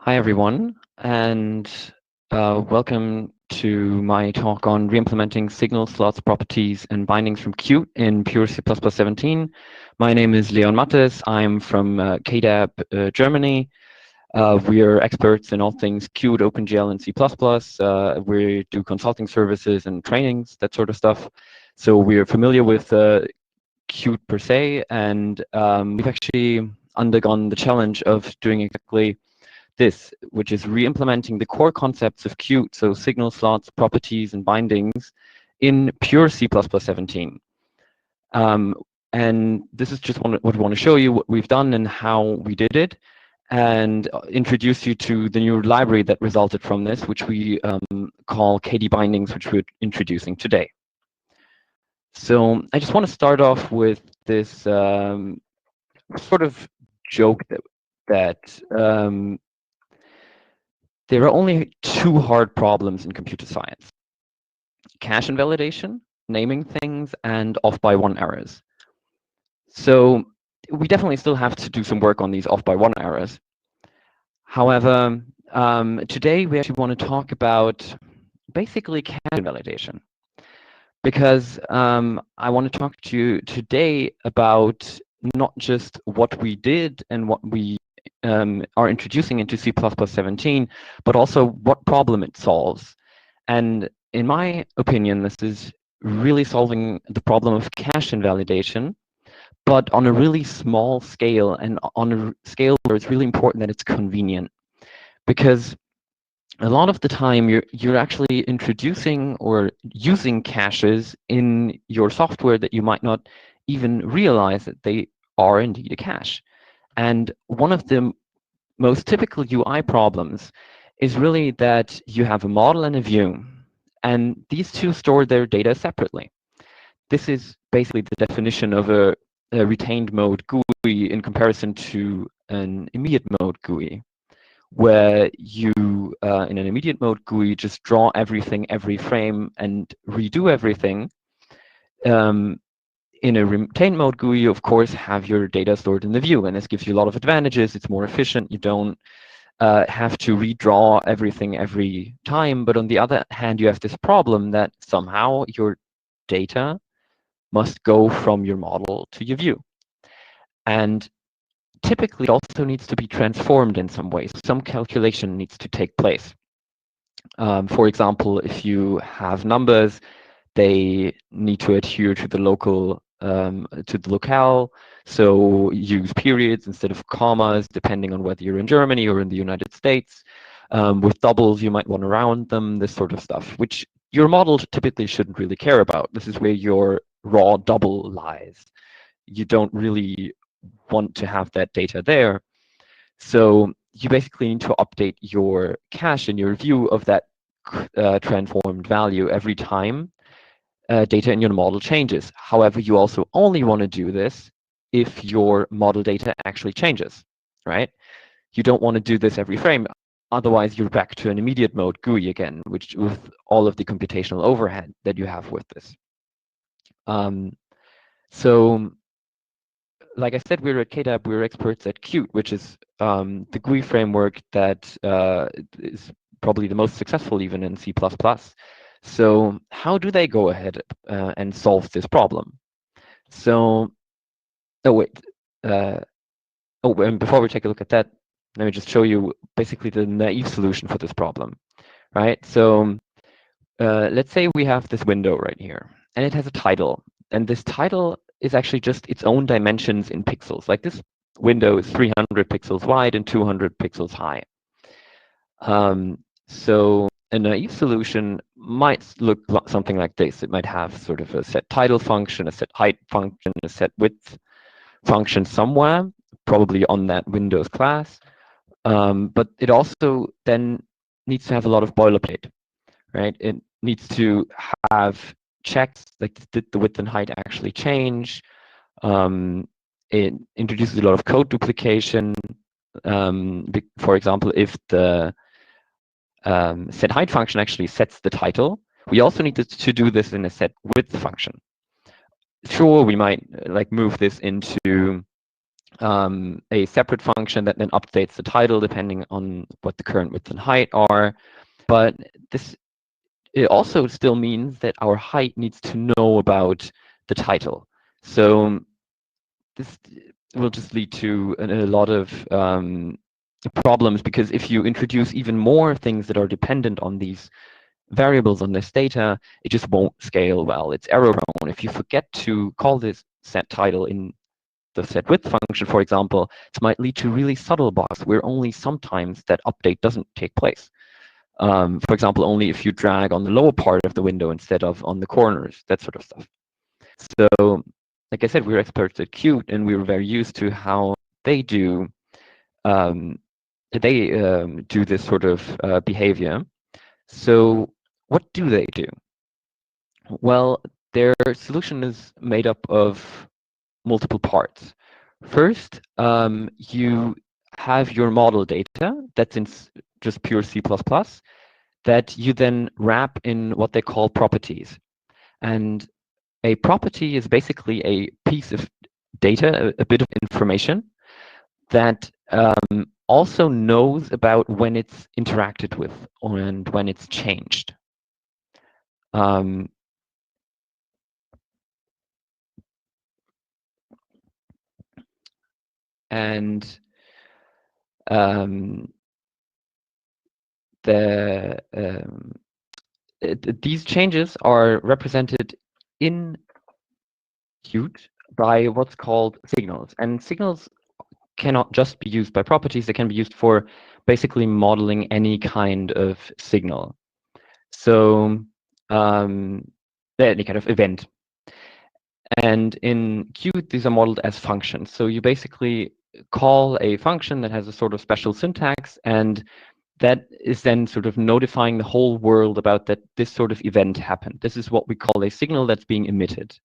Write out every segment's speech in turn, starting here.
Hi, everyone, and welcome to my talk on reimplementing signals, slots, properties, and bindings from Qt in pure C++ 17. My name is Leon Matthes. I'm from KDB, Germany. We are experts in all things Qt, OpenGL, and C++. We do consulting services and trainings, that sort of stuff. So we're familiar with Qt per se, and we've actually undergone the challenge of doing exactly this, which is re-implementing the core concepts of Qt, so signal slots, properties, and bindings in pure C++ 17. And this is just what we want to show you, what we've done and how we did it, and introduce you to the new library that resulted from this, which we call KDBindings, which we're introducing today. So I just want to start off with this sort of joke that there are only two hard problems in computer science: cache invalidation, naming things, and off-by-one errors. So we definitely still have to do some work on these off-by-one errors. However, today we actually want to talk about basically cache invalidation, because I want to talk to you today about not just what we did and what we are introducing into C++ 17, but also what problem it solves. And in my opinion, this is really solving the problem of cache invalidation, but on a really small scale, and on a scale where it's really important that it's convenient. Because a lot of the time you're actually introducing or using caches in your software that you might not even realize that they are indeed a cache. And one of the most typical UI problems is really that you have a model and a view, and these two store their data separately. This is basically the definition of a retained mode GUI in comparison to an immediate mode GUI, where you, in an immediate mode GUI, just draw everything every frame and redo everything. In a retained mode GUI, you, of course, have your data stored in the view, and this gives you a lot of advantages. It's more efficient. You don't have to redraw everything every time. But on the other hand, you have this problem that somehow your data must go from your model to your view. And typically, it also needs to be transformed in some way. Some calculation needs to take place. For example, if you have numbers, they need to adhere to the local locale. So use periods instead of commas, depending on whether you're in Germany or in the United States. With doubles, you might want to round them, this sort of stuff, which your model typically shouldn't really care about. This is where your raw double lies. You don't really want to have that data there. So you basically need to update your cache and your view of that transformed value every time data in your model changes. However, you also only want to do this if your model data actually changes, right? You don't want to do this every frame. Otherwise, you're back to an immediate mode GUI again, which with all of the computational overhead that you have with this. So, like I said, we're at KDB, we're experts at Qt, which is the GUI framework that is probably the most successful even in C++. So how do they go ahead and solve this problem? So, and before we take a look at that, let me just show you basically the naive solution for this problem, right? So let's say we have this window right here, and it has a title, and this title is actually just its own dimensions in pixels. Like this window is 300 pixels wide and 200 pixels high. So a naive solution might look something like this. It might have sort of a set title function, a set height function, a set width function somewhere, probably on that Windows class. But it also then needs to have a lot of boilerplate, right? It needs to have checks like did the width and height actually change. It introduces a lot of code duplication. For example, if the set height function actually sets the title, we also need to do this in a set width function. Sure, we might like move this into a separate function that then updates the title depending on what the current width and height are. But it also still means that our height needs to know about the title. So this will just lead to a lot of problems, because if you introduce even more things that are dependent on these variables on this data, it just won't scale well. It's error prone. If you forget to call this set title in the set width function, for example, it might lead to really subtle bugs where only sometimes that update doesn't take place. For example, only if you drag on the lower part of the window instead of on the corners, that sort of stuff. So, like I said, we're experts at Qt, and we're very used to how they do this sort of behavior. So, what do they do? Well, their solution is made up of multiple parts. First, you have your model data that's in just pure C++ that you then wrap in what they call properties. And a property is basically a piece of data, a bit of information that also knows about when it's interacted with and when it's changed. These changes are represented in Qt by what's called signals. And signals cannot just be used by properties, they can be used for basically modeling any kind of signal. So any kind of event. And in Qt, these are modeled as functions. So you basically call a function that has a sort of special syntax, and that is then sort of notifying the whole world about that this sort of event happened. This is what we call a signal that's being emitted.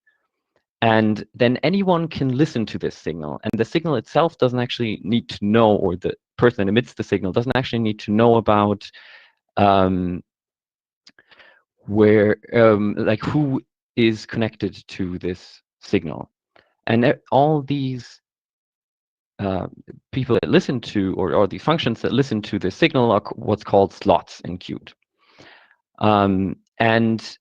And then anyone can listen to this signal. And the signal itself doesn't actually need to know, or the person that emits the signal doesn't actually need to know about like who is connected to this signal. And all these people that listen to, or these functions that listen to the signal are what's called slots in Qt. And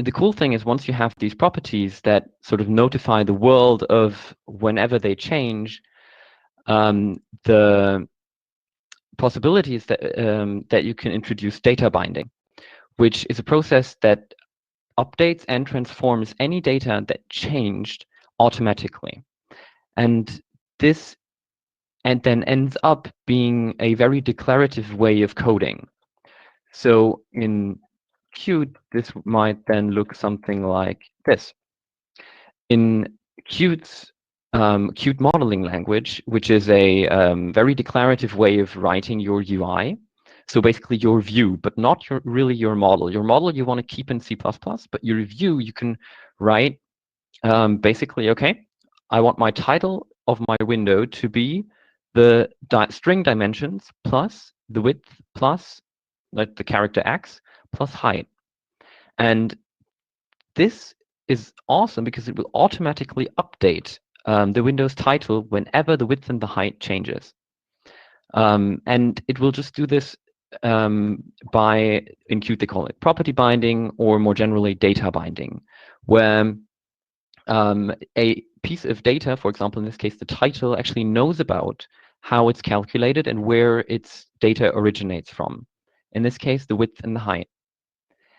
the cool thing is, once you have these properties that sort of notify the world of whenever they change, the possibility is that, that you can introduce data binding, which is a process that updates and transforms any data that changed automatically. And this then ends up being a very declarative way of coding. So in Qt, this might then look something like this. In Qt's Qt modeling language, which is a very declarative way of writing your UI, so basically your view, but not really your model. Your model you want to keep in C++, but your view you can write basically, okay, I want my title of my window to be the string dimensions plus the width plus like the character x plus height. And this is awesome because it will automatically update the Windows title whenever the width and the height changes. And it will just do this by, in Qt they call it property binding, or more generally data binding, where a piece of data, for example, in this case, the title, actually knows about how it's calculated and where its data originates from. In this case, the width and the height.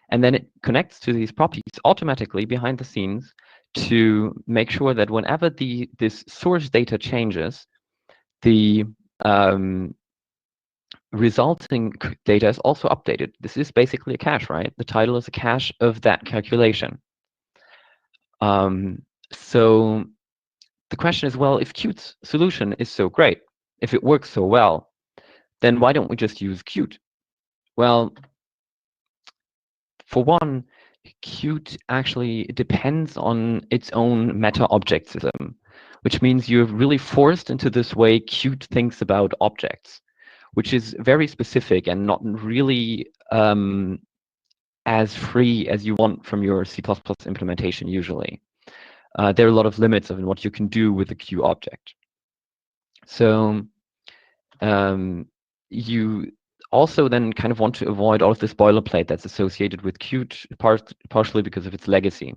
And then it connects to these properties automatically behind the scenes to make sure that whenever this source data changes, the resulting data is also updated. This is basically a cache, right? The title is a cache of that calculation. So the question is, well, if Qt's solution is so great, if it works so well, then why don't we just use Qt? Well, for one, Qt actually depends on its own meta object system, which means you're really forced into this way Qt thinks about objects, which is very specific and not really as free as you want from your C++ implementation usually. There are a lot of limits on what you can do with the Q object. So you also then kind of want to avoid all of this boilerplate that's associated with Qt, partially because of its legacy.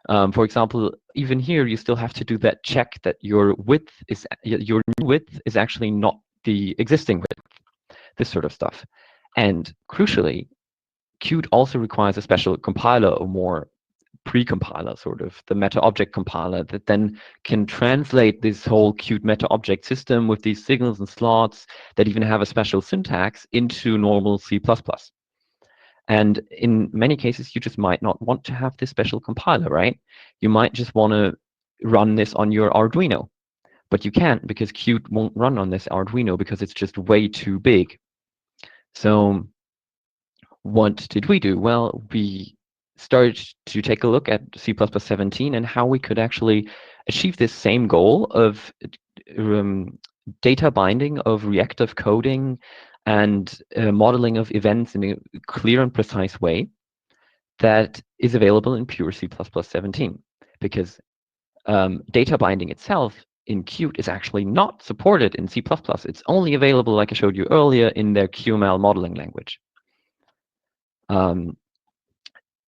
For example, even here, you still have to do that check that your new width is actually not the existing width, this sort of stuff. And crucially, Qt also requires a special compiler or more pre-compiler, sort of the meta object compiler that then can translate this whole Qt meta object system with these signals and slots that even have a special syntax into normal C++. And in many cases, you just might not want to have this special compiler, right? You might just want to run this on your Arduino, but you can't because Qt won't run on this Arduino because it's just way too big. So what did we do? Well, we started to take a look at C++ 17 and how we could actually achieve this same goal of data binding, of reactive coding, and modeling of events in a clear and precise way that is available in pure C++ 17. Because data binding itself in Qt is actually not supported in C++. It's only available, like I showed you earlier, in their QML modeling language.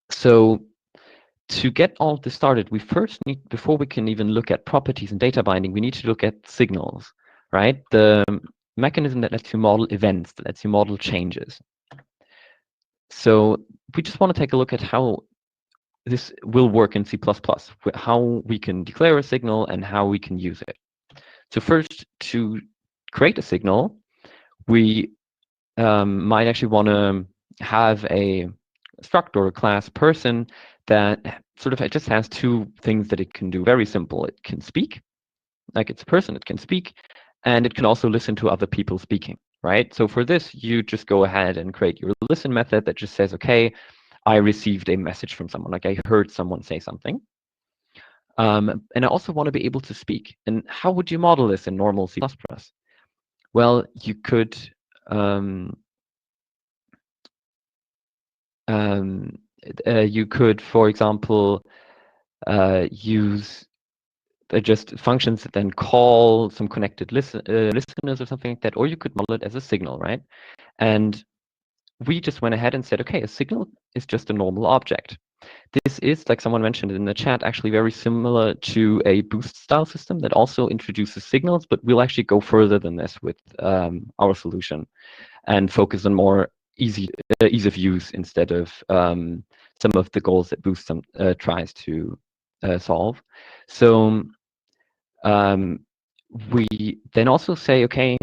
So to get all of this started, we first need, before we can even look at properties and data binding, we need to look at signals, right? The mechanism that lets you model events, that lets you model changes. So we just want to take a look at how this will work in C++, how we can declare a signal and how we can use it. So first, to create a signal, we might actually want to have a struct or a class person that sort of just has two things that it can do. Very simple. It can speak, like it's a person, it can speak, and it can also listen to other people speaking, right? So for this, you just go ahead and create your listen method that just says, okay, I received a message from someone, like I heard someone say something. And I also want to be able to speak. And how would you model this in normal C++? Well, you could for example, use just functions that then call some connected listeners or something like that, or you could model it as a signal, right? And we just went ahead and said, okay, a signal is just a normal object. This is, like someone mentioned in the chat, actually very similar to a boost style system that also introduces signals, but we'll actually go further than this with our solution and focus on more ease of use instead of some of the goals that boost tries to solve. So we then also say, okay,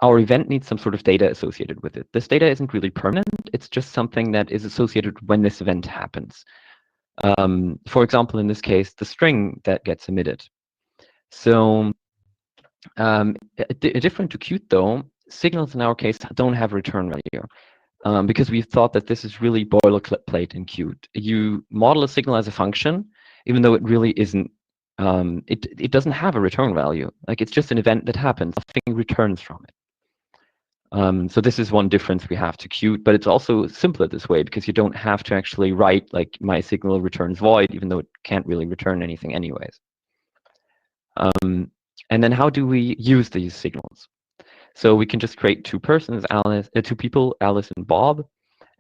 our event needs some sort of data associated with it. This data isn't really permanent. It's just something that is associated when this event happens. For example, in this case, the string that gets emitted. So different to Qt, though, signals in our case don't have return value because we thought that this is really boilerplate in Qt. You model a signal as a function, even though it really isn't. It doesn't have a return value. Like it's just an event that happens. Nothing returns from it. So this is one difference we have to Qt, but it's also simpler this way because you don't have to actually write like my signal returns void, even though it can't really return anything anyways. And then how do we use these signals? So we can just create two people, Alice and Bob,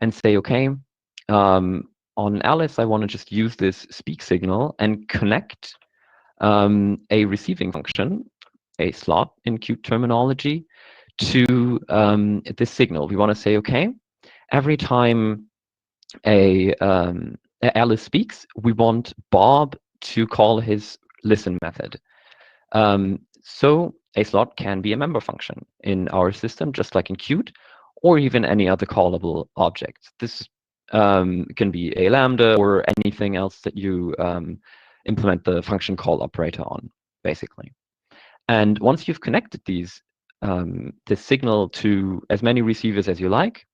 and say, okay, on Alice, I want to just use this speak signal and connect a receiving function, a slot in Qt terminology, to this signal. We want to say, okay, every time Alice speaks, we want Bob to call his listen method. So a slot can be a member function in our system, just like in Qt, or even any other callable object. This can be a lambda or anything else that you implement the function call operator on, basically. And once you've connected this signal to as many receivers as you like,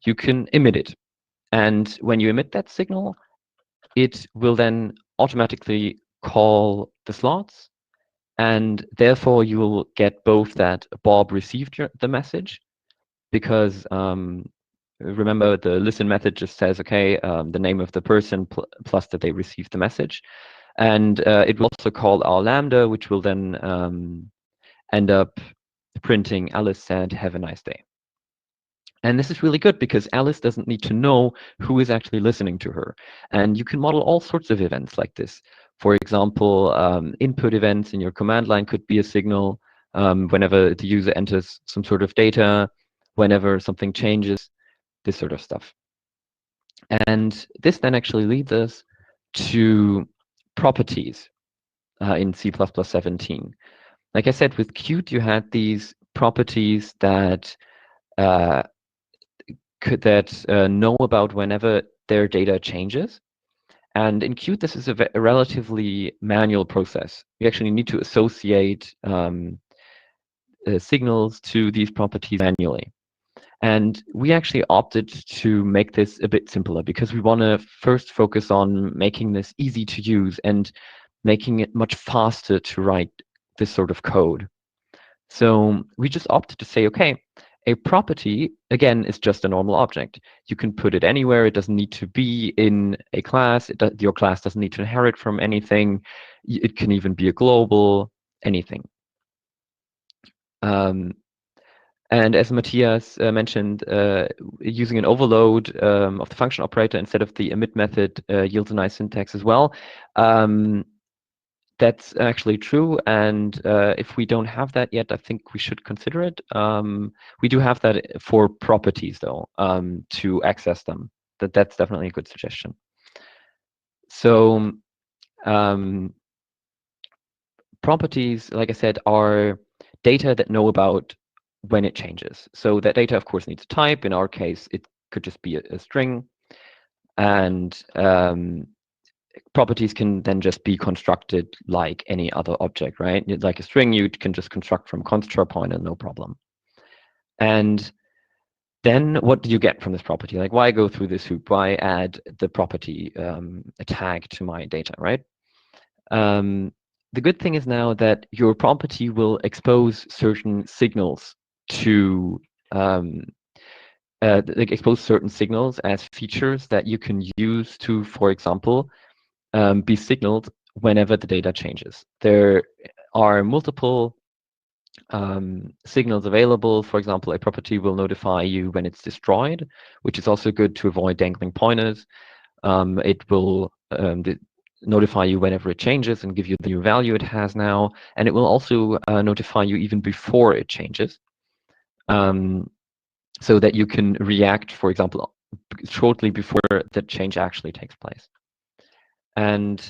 you can emit it. And when you emit that signal, it will then automatically call the slots. And therefore, you will get both that Bob received the message, because remember, the listen method just says, okay, the name of the person plus that they received the message. And it will also call our lambda, which will then end up printing Alice said, "Have a nice day." And this is really good because Alice doesn't need to know who is actually listening to her. And you can model all sorts of events like this. For example, input events in your command line could be a signal whenever the user enters some sort of data, whenever something changes, this sort of stuff. And this then actually leads us to properties in C++17. Like I said, with Qt, you had these properties that know about whenever their data changes. And in Qt, this is a relatively manual process. You actually need to associate signals to these properties manually. And we actually opted to make this a bit simpler because we want to first focus on making this easy to use and making it much faster to write this sort of code. So we just opted to say, okay, a property, again, is just a normal object. You can put it anywhere. It doesn't need to be in a class. Your class doesn't need to inherit from anything. It can even be a global, anything. And as Matthias mentioned, using an overload of the function operator instead of the emit method yields a nice syntax as well. That's actually true, and if we don't have that yet, I think we should consider it. We do have that for properties, though, to access them. That's definitely a good suggestion. So properties, like I said, are data that know about when it changes. So that data, of course, needs a type. In our case, it could just be a string. And properties can then just be constructed like any other object, right? Like a string, you can just construct from construct pointer, no problem. And then what do you get from this property? Like, why go through this hoop? Why add the property, a tag to my data, right? The good thing is now that your property will expose certain signals to expose certain signals as features that you can use to, for example, be signaled whenever the data changes. There are multiple signals available. For example, a property will notify you when it's destroyed, which is also good to avoid dangling pointers. It will notify you whenever it changes and give you the new value it has now. And it will also notify you even before it changes, so that you can react, for example, shortly before the change actually takes place. And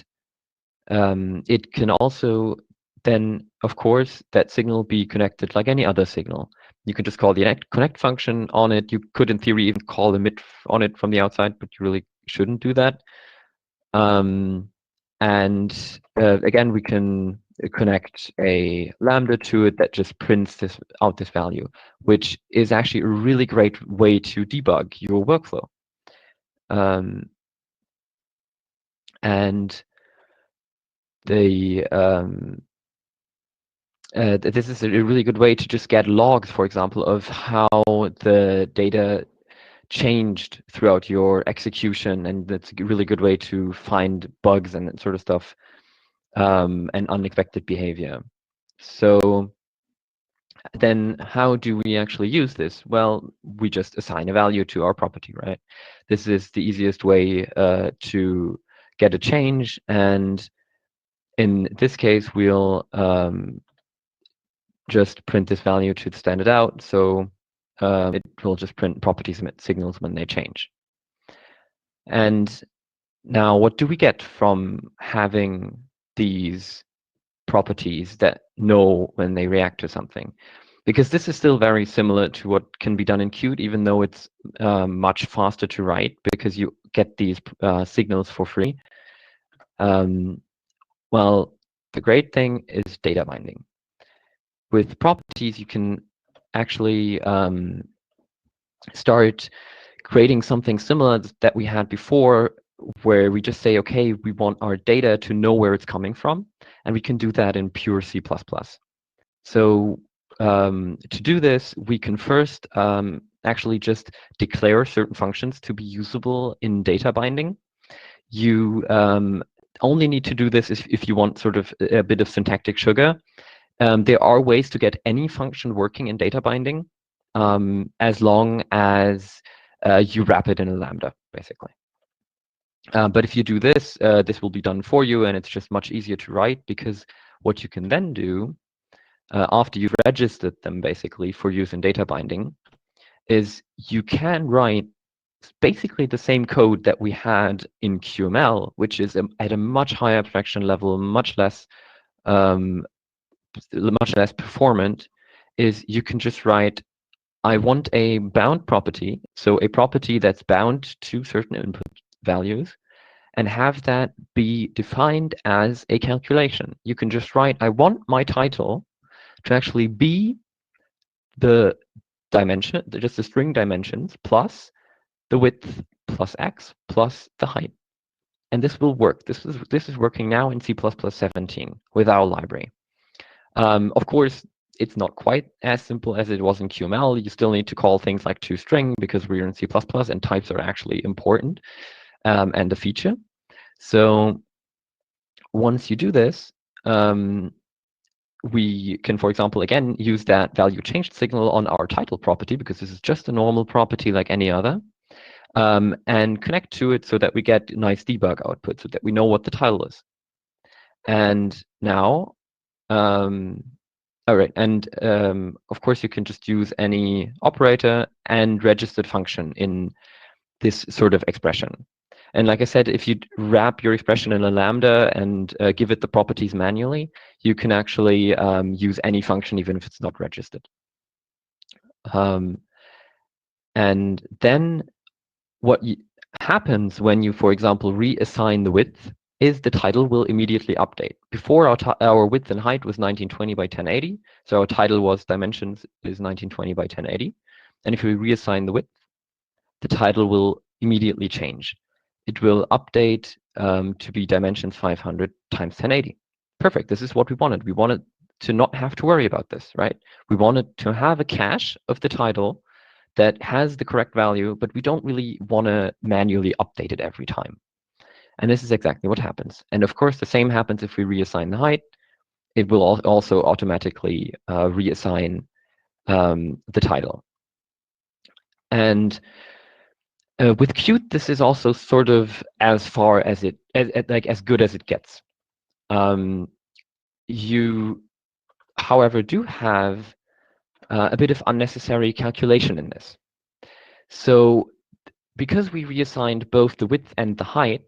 it can also then, of course, that signal be connected like any other signal. You can just call the connect function on it. You could, in theory, even call emit on it from the outside, but you really shouldn't do that. And again, we can connect a lambda to it that just prints this value, which is actually a really great way to debug your workflow. And this is a really good way to just get logs, for example, of how the data changed throughout your execution, and that's a really good way to find bugs and that sort of stuff, and unexpected behavior. So then how do we actually use this? Well, we just assign a value to our property, right? This is the easiest way to get a change, and in this case, we'll just print this value to the standard out. So it will just print properties emit signals when they change. And now what do we get from having these properties that know when they react to something? Because this is still very similar to what can be done in Qt, even though it's much faster to write because you get these signals for free. Well, the great thing is data binding. With properties, you can actually start creating something similar that we had before, where we just say, okay, we want our data to know where it's coming from, and we can do that in pure C++. So to do this, we can first actually just declare certain functions to be usable in data binding. You only need to do this if you want sort of a bit of syntactic sugar. There are ways to get any function working in data binding, as long as you wrap it in a lambda, basically. But if you do this, this will be done for you, and it's just much easier to write, because what you can then do after you've registered them, basically, for use in data binding, is you can write basically the same code that we had in QML, which is at a much higher abstraction level, much less performant. Is you can just write, I want a bound property, so a property that's bound to certain input values, and have that be defined as a calculation. You can just write, I want my title to actually be the dimension, just the string dimensions, plus the width, plus x, plus the height. And this will work. This is working now in C++ 17 with our library. Of course, it's not quite as simple as it was in QML. You still need to call things like toString, because we're in C++ and types are actually important and a feature. So once you do this, we can, for example, again, use that value changed signal on our title property, because this is just a normal property like any other, and connect to it so that we get nice debug output, so that we know what the title is. And now, all right, and of course, you can just use any operator and registered function in this sort of expression. And like I said, if you wrap your expression in a lambda and give it the properties manually, you can actually use any function, even if it's not registered. And then what happens when you, for example, reassign the width is the title will immediately update. Before, our width and height was 1920 by 1080, so our title was dimensions is 1920 by 1080. And if we reassign the width, the title will immediately change. It will update to be dimensions 500 times 1080. Perfect. This is what we wanted. We wanted to not have to worry about this, right? We wanted to have a cache of the title that has the correct value, but we don't really want to manually update it every time. And this is exactly what happens. And of course, the same happens if we reassign the height. It will also automatically reassign the title. And with Qt, this is also sort of as far as it, as good as it gets. You, however, do have a bit of unnecessary calculation in this. So because we reassigned both the width and the height,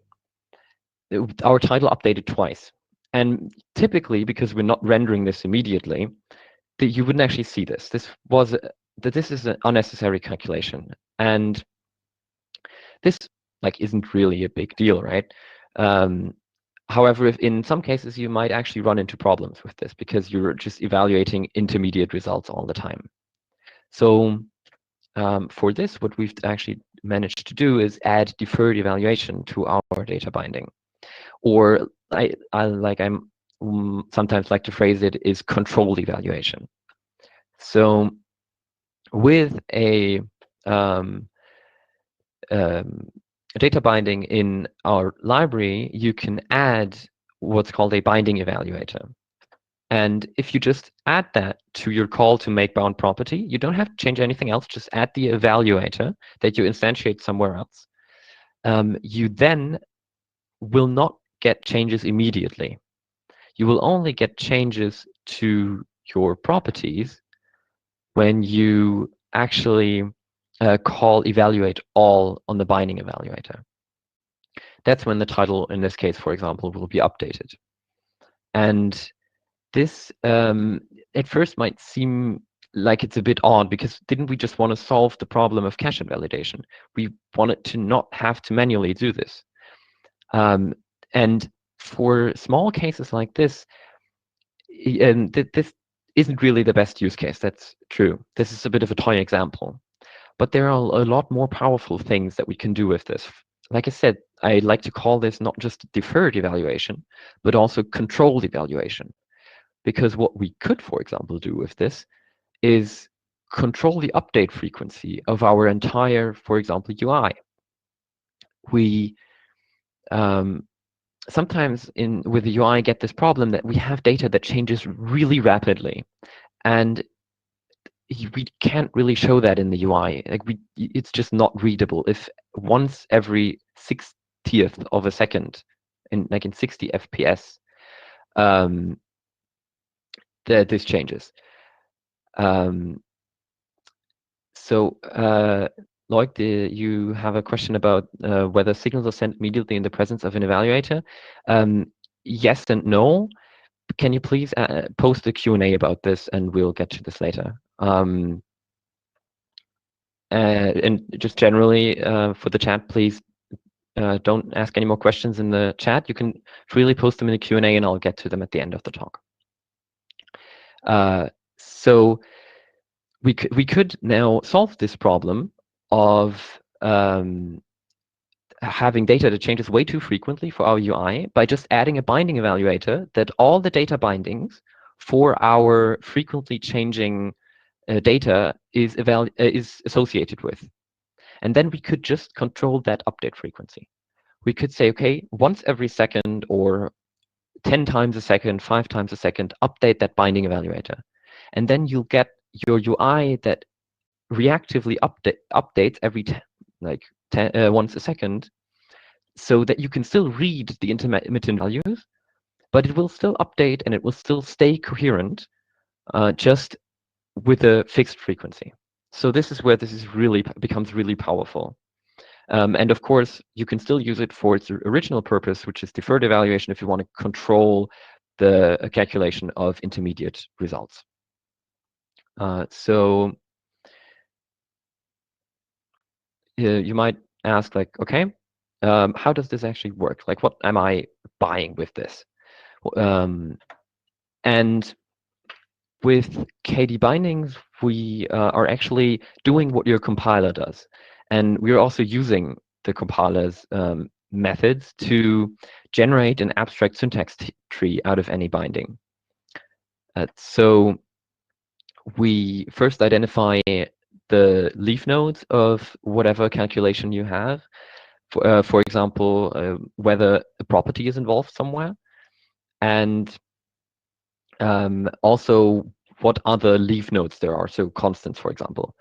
our title updated twice. And typically, because we're not rendering this immediately, that you wouldn't actually see this. This is an unnecessary calculation. And this isn't really a big deal, right? However, if in some cases you might actually run into problems with this, because you're just evaluating intermediate results all the time. So for this, what we've actually managed to do is add deferred evaluation to our data binding. Or I sometimes like to phrase it, is controlled evaluation. So with a data binding in our library, you can add what's called a binding evaluator. And if you just add that to your call to make bound property, you don't have to change anything else, just add the evaluator that you instantiate somewhere else. You then will not get changes immediately. You will only get changes to your properties when you actually call evaluate all on the binding evaluator. That's when the title, in this case, for example, will be updated. And this, at first, might seem like it's a bit odd, because didn't we just want to solve the problem of cache invalidation? We wanted to not have to manually do this. And for small cases like this, this isn't really the best use case. That's true. This is a bit of a toy example. But there are a lot more powerful things that we can do with this. Like I said, I like to call this not just deferred evaluation, but also controlled evaluation. Because what we could, for example, do with this is control the update frequency of our entire, for example, UI. We sometimes with the UI get this problem that we have data that changes really rapidly, and we can't really show that in the UI. Like it's just not readable. If once every 60th of a second, in 60 FPS, this changes. So, Lloyd, you have a question about whether signals are sent immediately in the presence of an evaluator. Yes and no. Can you please post a Q&A about this, and we'll get to this later. And just generally for the chat, please don't ask any more questions in the chat. You can freely post them in the Q&A, and I'll get to them at the end of the talk. So we could now solve this problem of having data that changes way too frequently for our UI by just adding a binding evaluator that all the data bindings for our frequently changing data is associated with. And then we could just control that update frequency. We could say, okay, once every second or 10 times a second, 5 times a second, update that binding evaluator. And then you'll get your UI that reactively updates every once a second, so that you can still read the intermittent values, but it will still update and it will still stay coherent, just with a fixed frequency. So this is where this becomes really powerful. And of course, you can still use it for its original purpose, which is deferred evaluation, if you want to control the calculation of intermediate results. So you might ask, like, okay, how does this actually work? Like, what am I buying with this? And with KDBindings, we are actually doing what your compiler does. And we're also using the compiler's methods to generate an abstract syntax tree out of any binding. So we first identify the leaf nodes of whatever calculation you have. For example, whether a property is involved somewhere, and also what other leaf nodes there are, so constants, for example.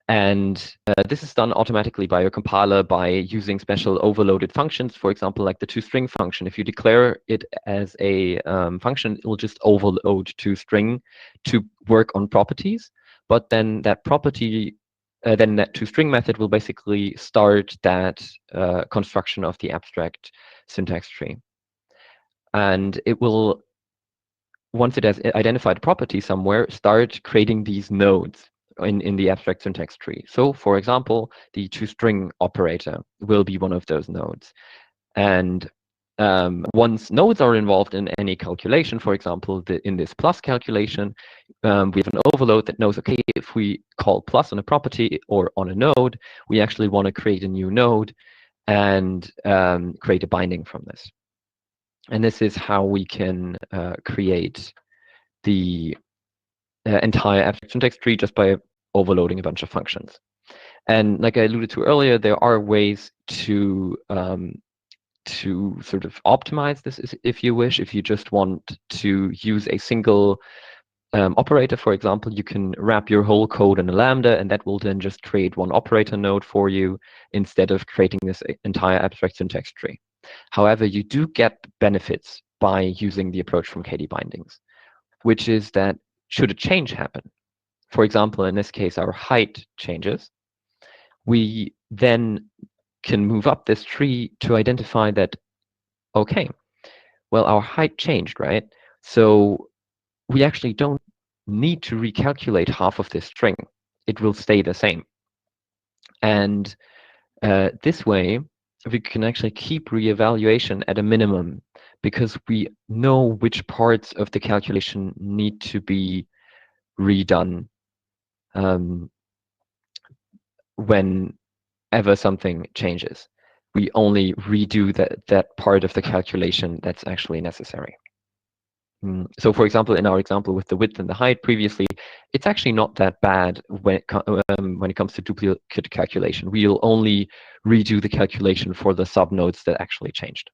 And this is done automatically by your compiler by using special overloaded functions, for example, like the toString function. If you declare it as a function, it will just overload toString to work on properties. But then that property, then that toString method will basically start that construction of the abstract syntax tree. And it will, once it has identified a property somewhere, start creating these nodes in the abstract syntax tree. So, for example, the toString operator will be one of those nodes. And once nodes are involved in any calculation, for example, in this plus calculation, we have an overload that knows, okay, if we call plus on a property or on a node, we actually want to create a new node and create a binding from this. And this is how we can create the entire abstract syntax tree just by overloading a bunch of functions. And like I alluded to earlier, there are ways to sort of optimize this, if you wish. If you just want to use a single operator, for example, you can wrap your whole code in a Lambda, and that will then just create one operator node for you instead of creating this entire abstract syntax tree. However, you do get benefits by using the approach from KDBindings, which is that should a change happen, for example, in this case, our height changes, we then can move up this tree to identify that, okay, well, our height changed, right? So we actually don't need to recalculate half of this string. It will stay the same. And this way, we can actually keep reevaluation at a minimum, because we know which parts of the calculation need to be redone whenever something changes. We only redo that part of the calculation that's actually necessary. So, for example, in our example with the width and the height previously, it's actually not that bad when it comes to duplicate calculation. We'll only redo the calculation for the subnodes that actually changed.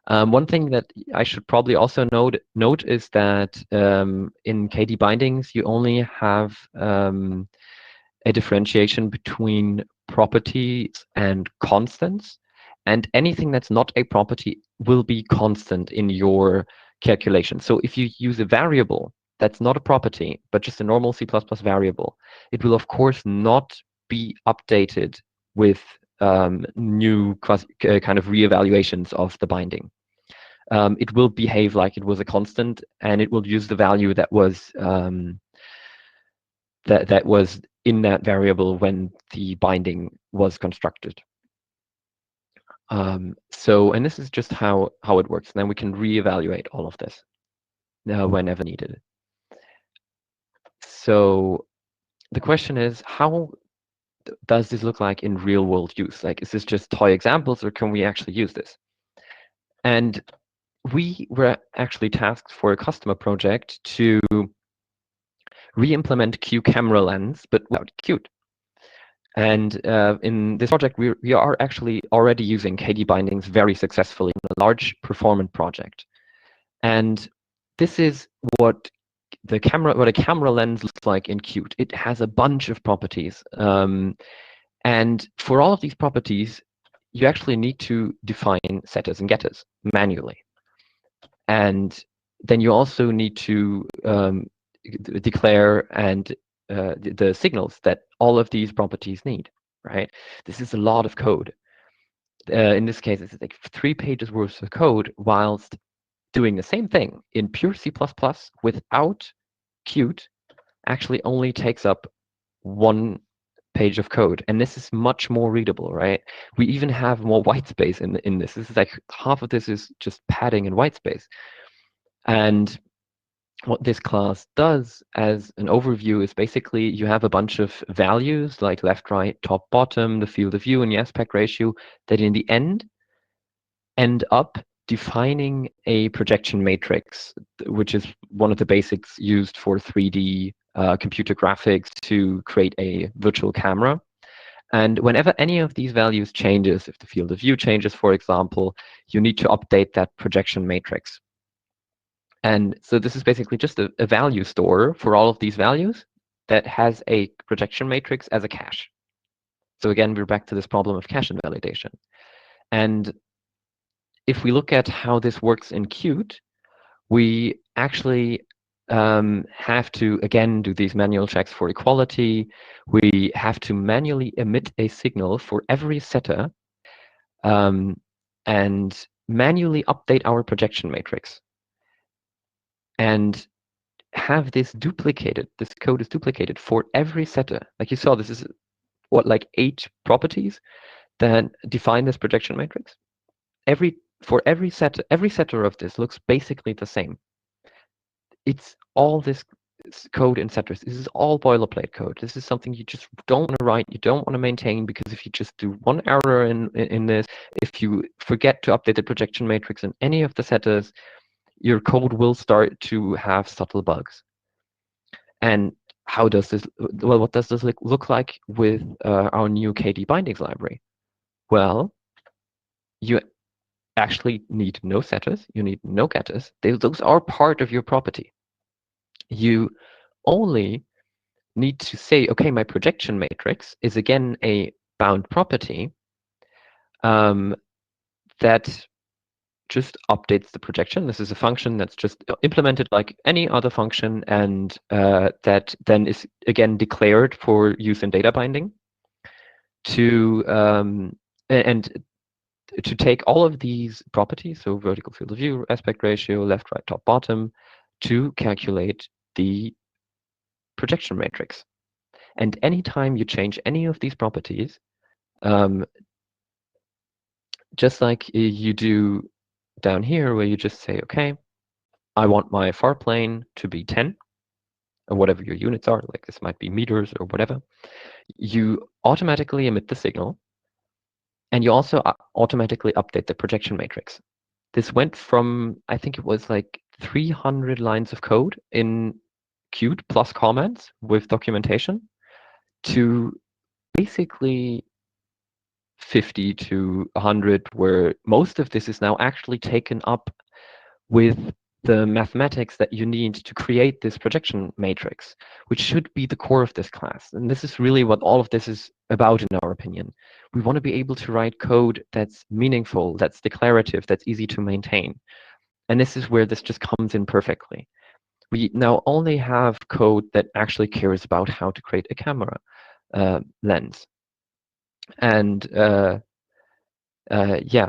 One thing that I should probably also note is that in KDBindings, you only have a differentiation between properties and constants, and anything that's not a property will be constant in your calculation. So if you use a variable that's not a property, but just a normal C++ variable, it will of course not be updated with new kind of reevaluations of the binding. It will behave like it was a constant, and it will use the value that was that was in that variable when the binding was constructed. And this is just how it works. And then we can reevaluate all of this whenever needed. So the question is, how does this look like in real world use? Like, is this just toy examples, or can we actually use this? And we were actually tasked for a customer project to re-implement Q camera lens, but without Qt. And in this project, we are actually already using KDBindings very successfully in a large performance project. And this is what a camera lens looks like in Qt. It has a bunch of properties. And for all of these properties, you actually need to define setters and getters manually. And then you also need to declare and the signals that all of these properties need, right? This is a lot of code. In this case, it's like 3 pages worth of code, whilst doing the same thing in pure C++ without Qt actually only takes up 1 page of code. And this is much more readable, right? We even have more white space in this. This is like half of this is just padding and white space. And what this class does as an overview is basically you have a bunch of values like left, right, top, bottom, the field of view, and the aspect ratio that in the end up defining a projection matrix, which is one of the basics used for 3D computer graphics to create a virtual camera. And whenever any of these values changes, if the field of view changes, for example, you need to update that projection matrix. And so this is basically just a value store for all of these values that has a projection matrix as a cache. So again, we're back to this problem of cache invalidation. And if we look at how this works in Qt, we actually have to, again, do these manual checks for equality. We have to manually emit a signal for every setter and manually update our projection matrix. And have this duplicated, this code is duplicated for every setter. Like you saw, this is what, like 8 properties that define this projection matrix. For every setter of this looks basically the same. It's all this code in setters. This is all boilerplate code. This is something you just don't want to write, you don't want to maintain, because if you just do one error in this, if you forget to update the projection matrix in any of the setters, your code will start to have subtle bugs. And how does this, well, what does this look like with our new KDBindings library? Well, you actually need no setters, you need no getters. Those are part of your property. You only need to say, okay, my projection matrix is again a bound property that just updates the projection. This is a function that's just implemented like any other function, and that then is again declared for use in data binding to and to take all of these properties, so vertical field of view, aspect ratio, left, right, top, bottom, to calculate the projection matrix. And anytime you change any of these properties, just like you do down here, where you just say, okay, I want my far plane to be 10, or whatever your units are, like this might be meters or whatever, you automatically emit the signal, and you also automatically update the projection matrix. This went from, I think it was like 300 lines of code in Qt plus comments with documentation to basically 50 to 100, where most of this is now actually taken up with the mathematics that you need to create this projection matrix, which should be the core of this class. And this is really what all of this is about, in our opinion. We want to be able to write code that's meaningful, that's declarative, that's easy to maintain. And this is where this just comes in perfectly. We now only have code that actually cares about how to create a camera lens. And yeah,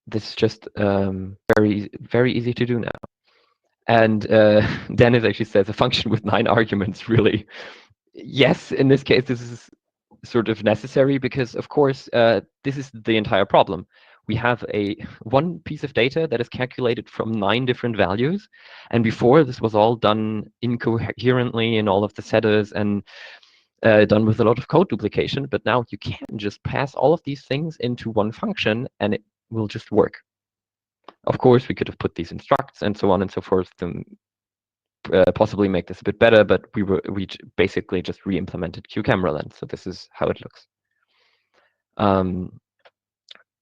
this is just very, very easy to do now. And Dennis actually says a function with 9 arguments, really. Yes, in this case, this is sort of necessary because, of course, this is the entire problem. We have one piece of data that is calculated from 9 different values. And before, this was all done incoherently in all of the setters and done with a lot of code duplication. But now you can just pass all of these things into one function and it will just work. Of course, we could have put these in structs and so on and so forth to possibly make this a bit better, but we basically just re-implemented QCamera lens. So this is how it looks.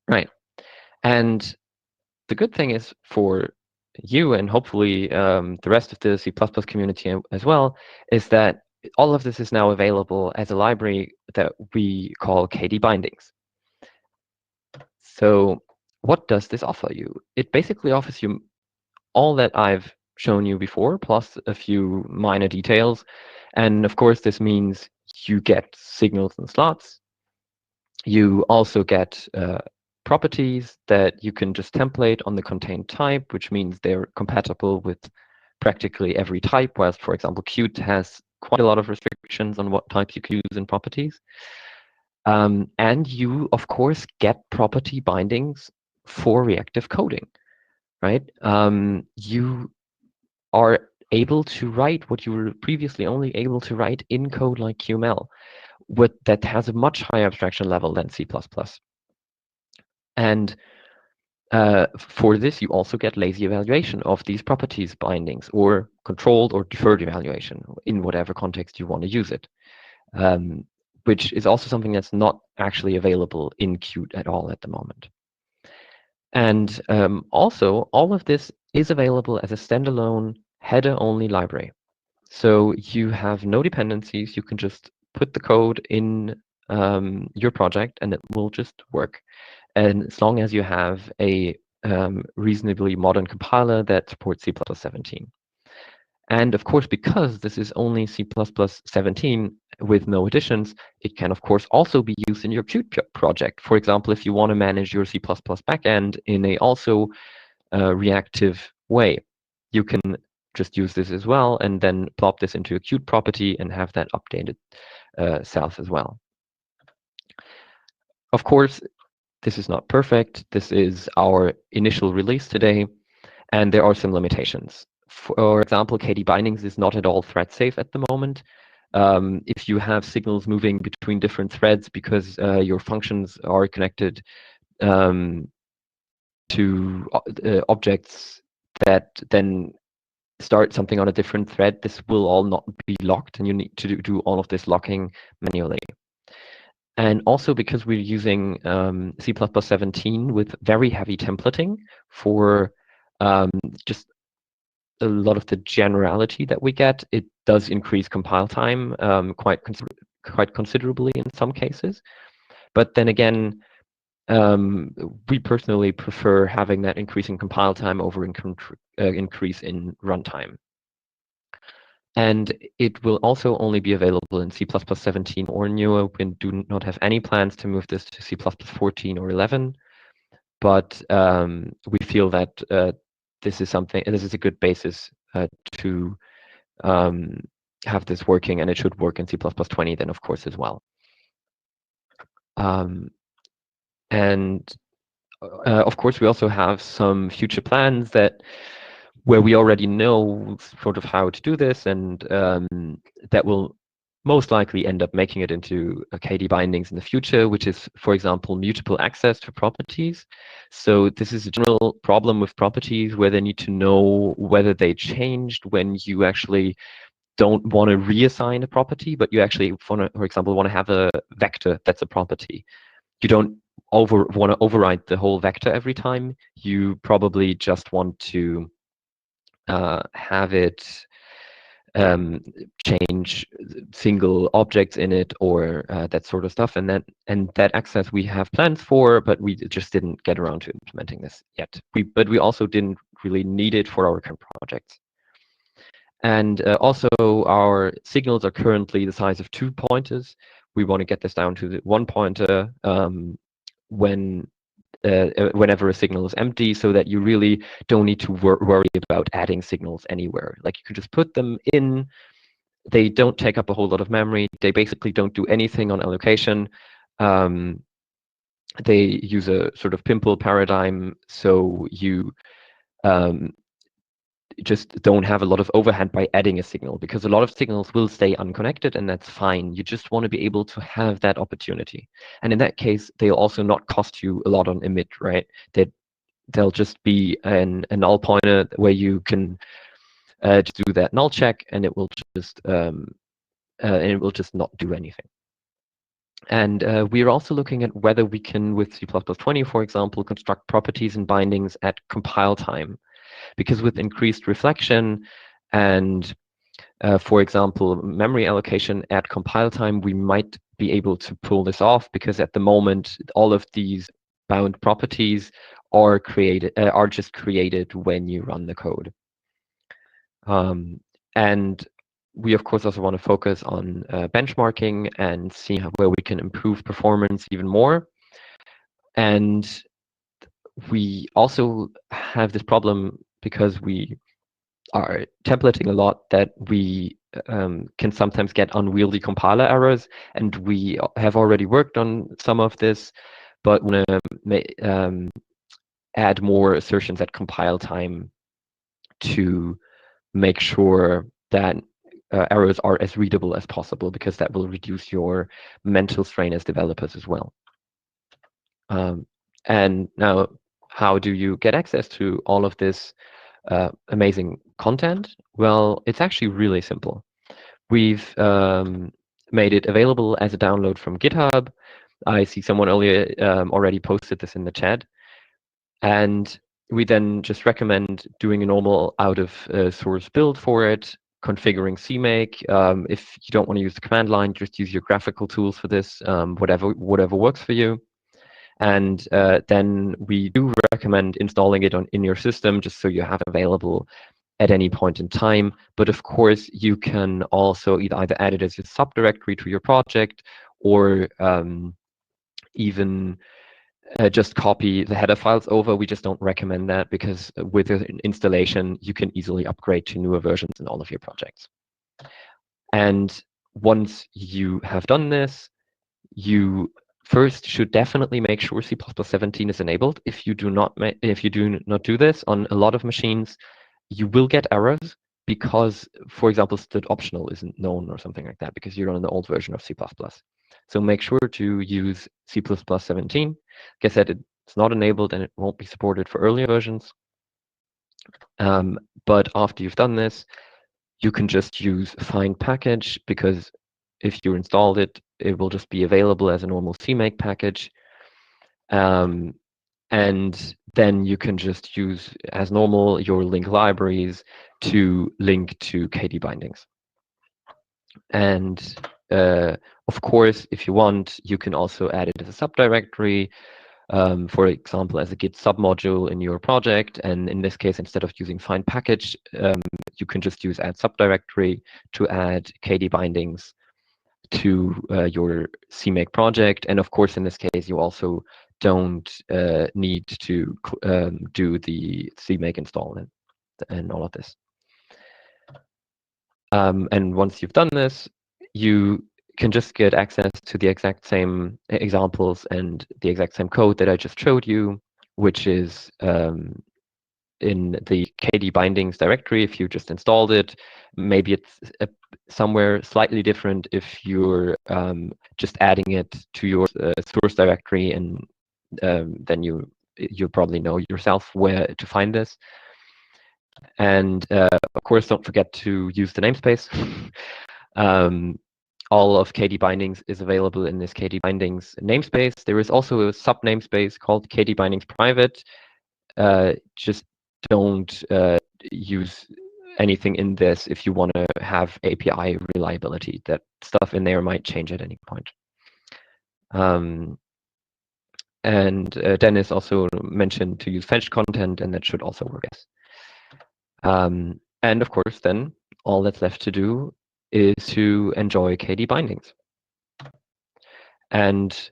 Right. And the good thing is for you and hopefully the rest of the C++ community as well, is that all of this is now available as a library that we call KDBindings. So what does this offer you? It basically offers you all that I've shown you before, plus a few minor details. And of course, this means you get signals and slots. You also get properties that you can just template on the contained type, which means they're compatible with practically every type, whilst, for example, Qt has quite a lot of restrictions on what types you can use in properties. And you, of course, get property bindings for reactive coding, right? You are able to write what you were previously only able to write in code like QML, that has a much higher abstraction level than C++. And for this, you also get lazy evaluation of these properties bindings, or controlled or deferred evaluation in whatever context you want to use it, which is also something that's not actually available in Qt at all at the moment. And also, all of this is available as a standalone header-only library. So you have no dependencies. You can just put the code in your project and it will just work. And as long as you have a reasonably modern compiler that supports C++ 17. And of course, because this is only C++ 17 with no additions, it can, of course, also be used in your Qt project. For example, if you want to manage your C++ backend in a also reactive way, you can just use this as well and then plop this into a Qt property and have that updated self as well. Of course, this is not perfect. This is our initial release today, and there are some limitations. For example, KDBindings is not at all thread safe at the moment. If you have signals moving between different threads because your functions are connected to objects that then start something on a different thread, this will all not be locked, and you need to do all of this locking manually. And also because we're using C++ 17 with very heavy templating for just a lot of the generality that we get, it does increase compile time quite considerably in some cases. But then again, we personally prefer having that increase in compile time over increase in runtime. And it will also only be available in C++ 17 or newer. We do not have any plans to move this to C++ 14 or 11. But we feel that this is a good basis to have this working, and it should work in C++ 20 then, of course, as well. And of course, we also have some future plans where we already know sort of how to do this, and that will most likely end up making it into KDBindings in the future, which is, for example, mutable access to properties. So this is a general problem with properties where they need to know whether they changed when you actually don't want to reassign a property, but you actually, for example, want to have a vector that's a property. You don't want to override the whole vector every time. You probably just want to have it change single objects in it or that sort of stuff. And that access we have plans for, but we just didn't get around to implementing this yet. But we also didn't really need it for our current projects. And also, our signals are currently the size of 2 pointers. We want to get this down to the 1 pointer whenever a signal is empty, so that you really don't need to worry about adding signals anywhere. Like, you can just put them in. They don't take up a whole lot of memory. They basically don't do anything on allocation. They use a sort of pimple paradigm, so you just don't have a lot of overhead by adding a signal, because a lot of signals will stay unconnected, and that's fine. You just want to be able to have that opportunity. And in that case, they'll also not cost you a lot on emit, right? They'll just be a null pointer where you can just do that null check, and it will just not do anything. And we're also looking at whether we can, with C++20, for example, construct properties and bindings at compile time. Because with increased reflection and, for example, memory allocation at compile time, we might be able to pull this off, because at the moment, all of these bound properties are just created when you run the code. And we, of course, also want to focus on benchmarking and seeing where we can improve performance even more. And we also have this problem, because we are templating a lot, that we can sometimes get unwieldy compiler errors. And we have already worked on some of this, but want to add more assertions at compile time to make sure that errors are as readable as possible, because that will reduce your mental strain as developers as well. And now, how do you get access to all of this amazing content? Well, it's actually really simple. We've made it available as a download from GitHub. I see someone earlier already posted this in the chat. And we then just recommend doing a normal out-of-source build for it, configuring CMake. If you don't want to use the command line, just use your graphical tools for this, whatever works for you. And then we do recommend installing it in your system, just so you have it available at any point in time. But of course, you can also either add it as a subdirectory to your project, or even just copy the header files over. We just don't recommend that, because with an installation, you can easily upgrade to newer versions in all of your projects. And once you have done this, you first should definitely make sure C++17 is enabled. If you do not do this on a lot of machines, you will get errors, because, for example, std optional isn't known or something like that, because you're on the old version of C++. So make sure to use C++17. Like I said, it's not enabled and it won't be supported for earlier versions. But after you've done this, you can just use find package, because if you installed it, it will just be available as a normal CMake package. And then you can just use, as normal, your link libraries to link to KDBindings. And of course, if you want, you can also add it as a subdirectory, for example, as a Git submodule in your project. And in this case, instead of using find package, you can just use add subdirectory to add KDBindings to your CMake project. And of course, in this case, you also don't need to do the CMake install and all of this. And once you've done this, you can just get access to the exact same examples and the exact same code that I just showed you, which is in the KDBindings directory if you just installed it. Maybe it's somewhere slightly different if you're just adding it to your source directory, and then you probably know yourself where to find this. And of course, don't forget to use the namespace. all of KDBindings is available in this KDBindings namespace. There is also a sub namespace called KDBindings private. Just don't use anything in this if you want to have API reliability. That stuff in there might change at any point. And Dennis also mentioned to use fetched content, and that should also work, yes. And of course, then all that's left to do is to enjoy KDBindings. And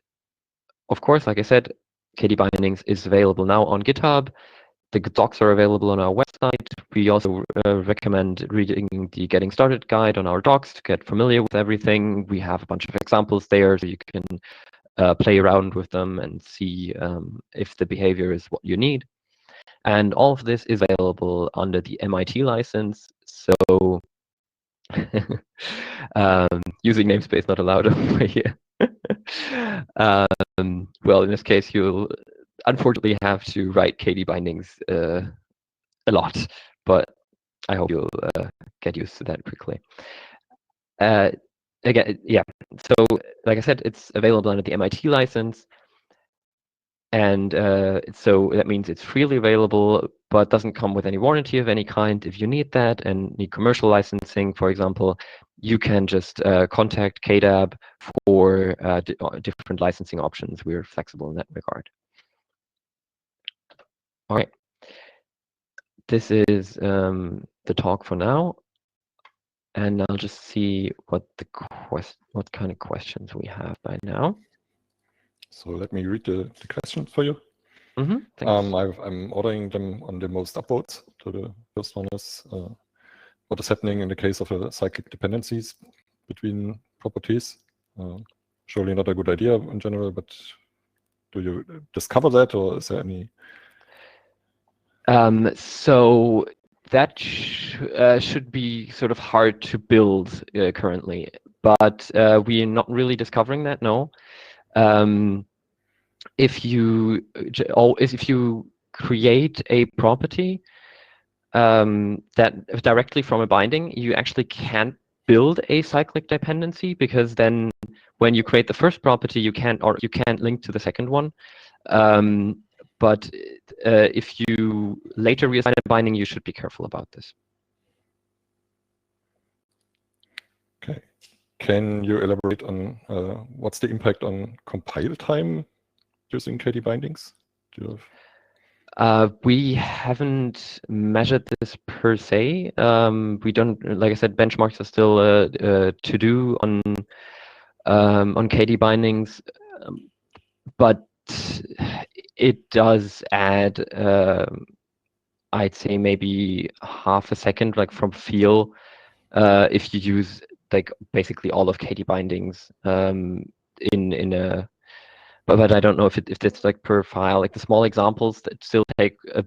of course, like I said, KDBindings is available now on GitHub. The docs are available on our website. We also recommend reading the Getting Started guide on our docs to get familiar with everything. We have a bunch of examples there, so you can play around with them and see if the behavior is what you need. And all of this is available under the MIT license. So using namespace not allowed over here. Well, in this case, you'll unfortunately have to write KDBindings a lot, but I hope you'll get used to that quickly. Again, yeah, so like I said, it's available under the MIT license. And so that means it's freely available, but doesn't come with any warranty of any kind. If you need that and need commercial licensing, for example, you can just contact KDAB for different licensing options. We're flexible in that regard. All right. This is the talk for now. And I'll just see what kind of questions we have by now. So let me read the questions for you. Mm-hmm, I'm ordering them on the most upvotes. So the first one is what is happening in the case of cyclic dependencies between properties? Surely not a good idea in general, but do you discover that, or is there any? So that should be sort of hard to build currently, but we are not really discovering that, no. If you create a property that directly from a binding, you actually can't build a cyclic dependency, because then when you create the first property, you can't link to the second one. But if you later reassign a binding, you should be careful about this. Okay. Can you elaborate on what's the impact on compile time using KDBindings? Do you have... We haven't measured this per se. We don't, like I said, benchmarks are still to do on KDBindings, but it does add, I'd say maybe half a second, like from feel, if you use like basically all of KDBindings in a. But I don't know if it's like per file. Like the small examples that still take a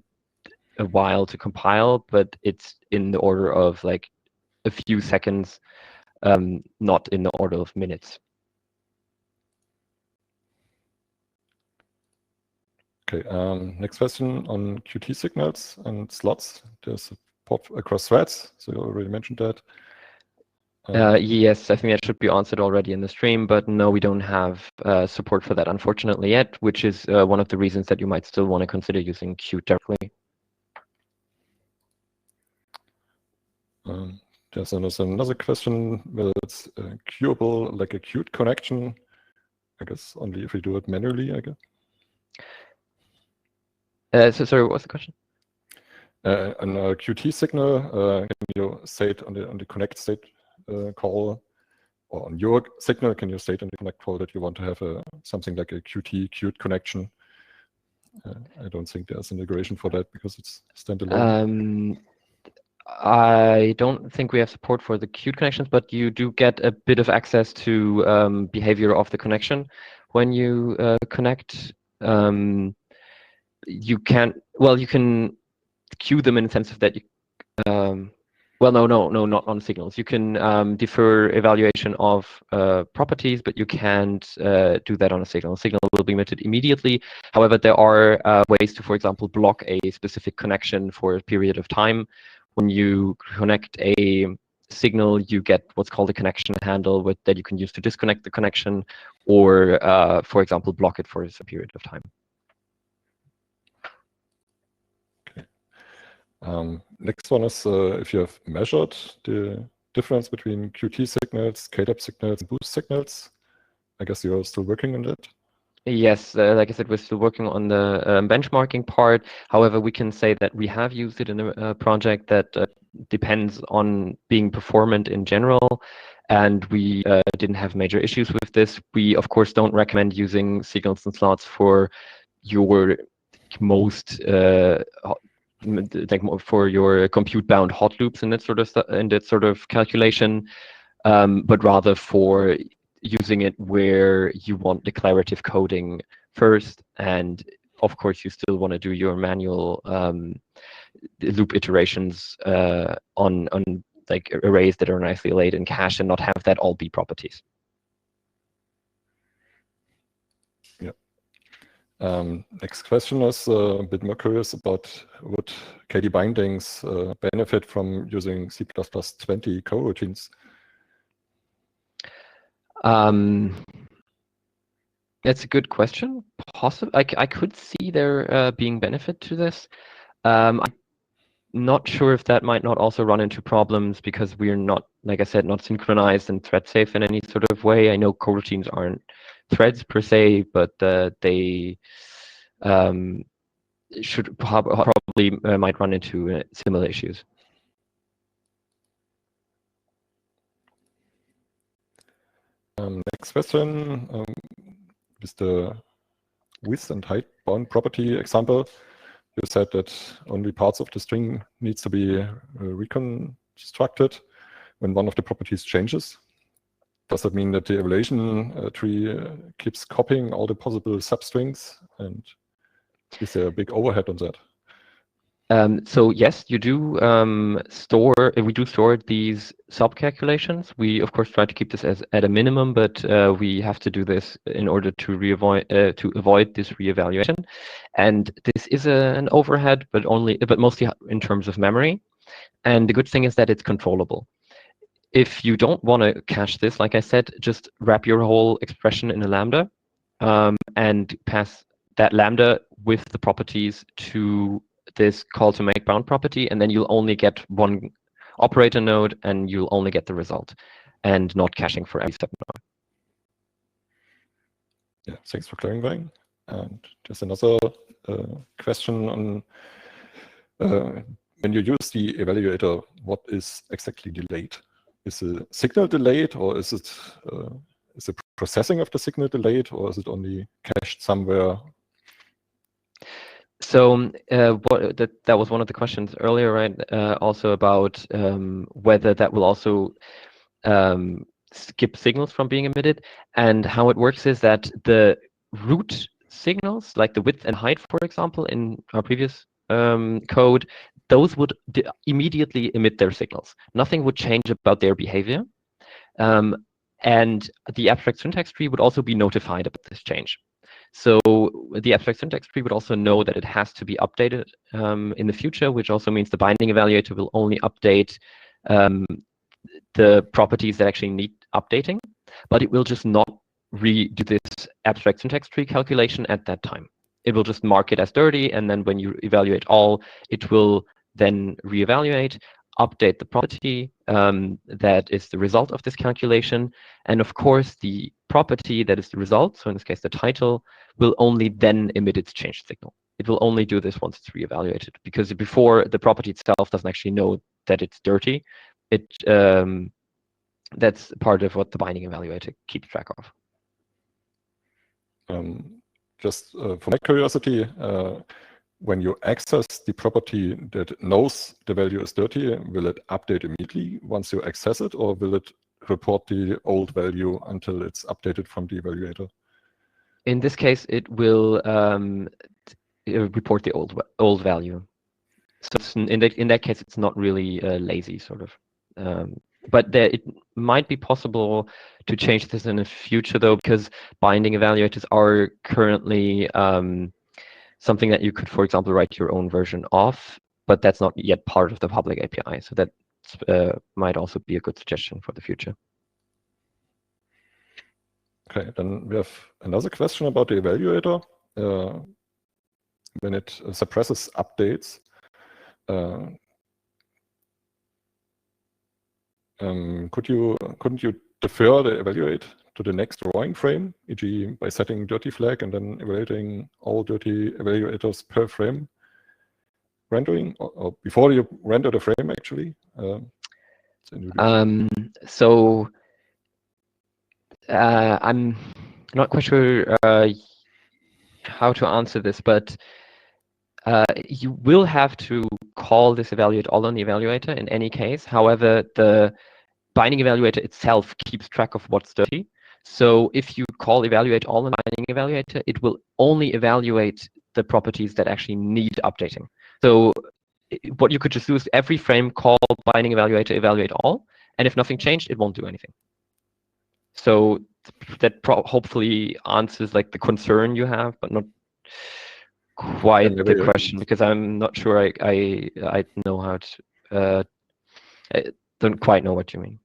while to compile, but it's in the order of like a few seconds, not in the order of minutes. Okay. Next question on Qt signals and slots. There's support across threads, so you already mentioned that. Yes, I think that should be answered already in the stream, but no, we don't have support for that, unfortunately, yet, which is one of the reasons that you might still want to consider using Qt directly. There's another question, whether it's queuable, like a Qt connection. I guess only if we do it manually, I guess. So sorry, what's the question? On a Qt signal, can you state on the connect state call, or on your signal, can you state in the connect call that you want to have something like a Qt connection? I don't think there's integration for that because it's standalone. I don't think we have support for the Qt connections, but you do get a bit of access to behavior of the connection when you connect. You can queue them in the sense of that you. Well, no, not on signals. You can defer evaluation of properties, but you can't do that on a signal. A signal will be emitted immediately. However, there are ways to, for example, block a specific connection for a period of time. When you connect a signal, you get what's called a connection handle that you can use to disconnect the connection, or, for example, block it for a period of time. Next one is if you have measured the difference between Qt signals, KDB signals, and boost signals. I guess you're still working on that. Yes, like I said, we're still working on the benchmarking part. However, we can say that we have used it in a project that depends on being performant in general, and we didn't have major issues with this. We, of course, don't recommend using signals and slots for your most for your compute-bound hot loops and that sort of calculation, but rather for using it where you want declarative coding first, and of course you still want to do your manual loop iterations on like arrays that are nicely laid in cache and not have that all be properties. Yeah. Next question is a bit more curious about would KDBindings benefit from using C++ 20 coroutines? That's a good question. I could see there being benefit to this. I'm not sure if that might not also run into problems because we're not, like I said, not synchronized and thread safe in any sort of way. I know coroutines aren't threads per se, but they should probably might run into similar issues. Next question is the width and height bound property example. You said that only parts of the string needs to be reconstructed when one of the properties changes. Does that mean that the evaluation tree keeps copying all the possible substrings? And is there a big overhead on that? So yes, you do we do store these sub calculations. We of course try to keep this at a minimum, but we have to do this in order to avoid this reevaluation. And this is an overhead, but mostly in terms of memory. And the good thing is that it's controllable. If you don't want to cache this, like I said, just wrap your whole expression in a lambda and pass that lambda with the properties to this call to make bound property, and then you'll only get one operator node and you'll only get the result and not caching for every step node. Yeah, thanks for clarifying. And just another question on when you use the evaluator, what is exactly delayed? Is the signal delayed, or is it is the processing of the signal delayed, or is it only cached somewhere? So that was one of the questions earlier, right? Also about whether that will also skip signals from being emitted. And how it works is that the root signals, like the width and height, for example, in our previous code, those would immediately emit their signals. Nothing would change about their behavior. And the abstract syntax tree would also be notified about this change. So the abstract syntax tree would also know that it has to be updated in the future, which also means the binding evaluator will only update the properties that actually need updating, but it will just not redo this abstract syntax tree calculation at that time. It will just mark it as dirty, and then when you evaluate all, it will then reevaluate, update the property that is the result of this calculation. And of course, the property that is the result, so in this case, the title, will only then emit its changed signal. It will only do this once it's reevaluated, because before, the property itself doesn't actually know that it's dirty. That's part of what the binding evaluator keeps track of. Just for my curiosity, when you access the property that knows the value is dirty, will it update immediately once you access it, or will it report the old value until it's updated from the evaluator? In this case, it will report the old value. So in that case, it's not really lazy, sort of. But it might be possible to change this in the future, though, because binding evaluators are currently something that you could, for example, write your own version of, but that's not yet part of the public API. So that might also be a good suggestion for the future. Okay, then we have another question about the evaluator. When it suppresses updates, couldn't you defer the evaluate to the next drawing frame, e.g. by setting dirty flag and then evaluating all dirty evaluators per frame rendering, or before you render the frame actually? So I'm not quite sure how to answer this, but you will have to call this evaluate all on the evaluator in any case. However, the binding evaluator itself keeps track of what's dirty. So if you call evaluate all on the binding evaluator, it will only evaluate the properties that actually need updating. So what you could just do is every frame call binding evaluator evaluate all, and if nothing changed, it won't do anything. So that hopefully answers like the concern you have, but not quite the question, because I'm not sure I know how to. I don't quite know what you mean.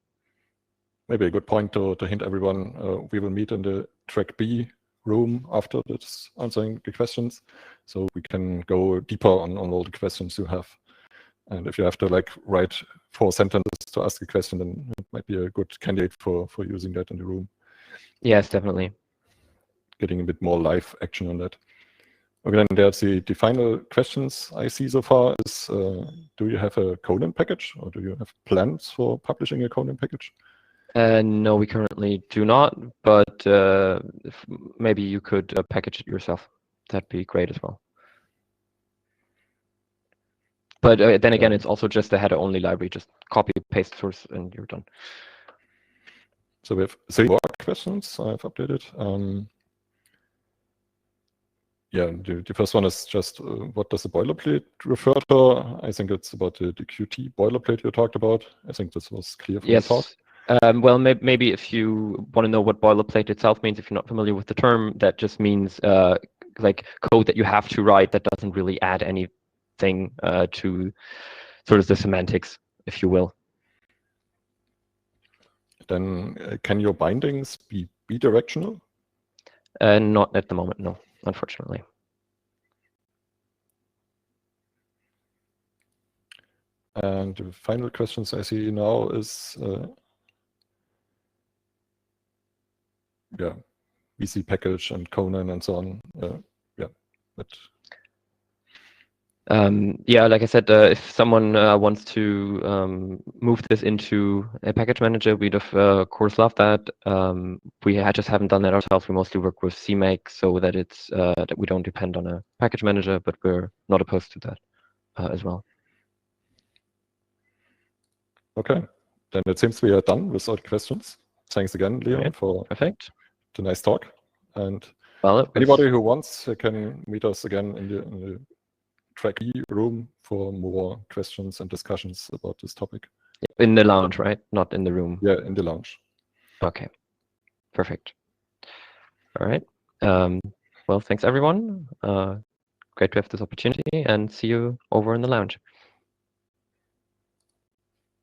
Maybe a good point to hint everyone. We will meet in the track B room after this answering the questions, so we can go deeper on all the questions you have. And if you have to like write 4 sentences to ask a question, then it might be a good candidate for using that in the room. Yes, definitely. Getting a bit more live action on that. Okay, then there's the final questions I see so far is, do you have a Conan package, or do you have plans for publishing a Conan package? No, we currently do not, but maybe you could package it yourself. That'd be great as well. But then again, it's also just a header-only library. Just copy, paste source, and you're done. So we have 3 more questions I've updated. Yeah, the first one is just what does the boilerplate refer to? I think it's about the Qt boilerplate you talked about. I think this was clear from the talk. Well, maybe if you want to know what boilerplate itself means, if you're not familiar with the term, that just means like code that you have to write that doesn't really add anything to sort of the semantics, if you will. Then can your bindings be bidirectional? Not at the moment, no, unfortunately. And the final questions I see now is, yeah, VC package and Conan and so on. Yeah, but yeah, like I said, if someone wants to move this into a package manager, we'd of course love that. We just haven't done that ourselves. We mostly work with CMake so that it's that we don't depend on a package manager, but we're not opposed to that as well. Okay, then it seems we are done with all the questions. Thanks again, Leon, for the nice talk. And anybody who wants can meet us again in the track E room for more questions and discussions about this topic. In the lounge, right? Not in the room. Yeah, in the lounge. Okay, perfect. All right. Well, thanks everyone. Great to have this opportunity, and see you over in the lounge.